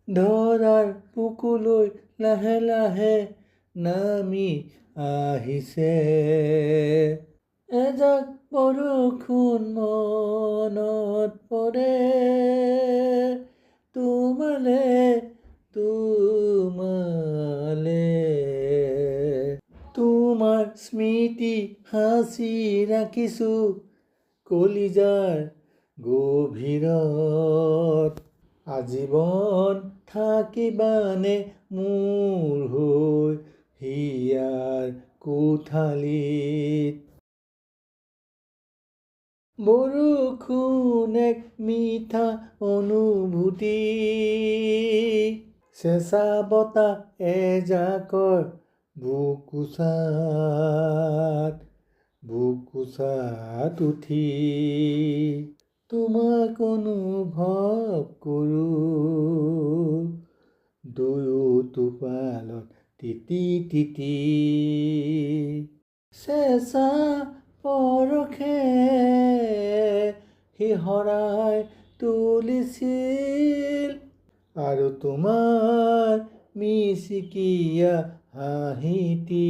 ধৰাৰ বুকুলৈ লাহে লাহে নামি আহিছে। এজাক বৰষুণ মনত পৰে, তোমালে তোমাৰ স্মৃতি সাঁচি ৰাখিছোঁ কলিজাৰ গভীৰত। আজীৱন থাকিবানে মোৰ হৈ হিয়াৰ কোঠালিত। বৰষুণ এক মিঠা অনুভূতি, চেঁচা বতাহ এজাকৰ বুকুচাত উঠি তোমাক অনুভৱ কৰোঁ, দুয়ো টোপালত তিতি তিতি। চেঁচা পৰশে শিহৰাই তুলিছিল, আৰু তোমাৰ মিচিকিয়া হাঁহিটি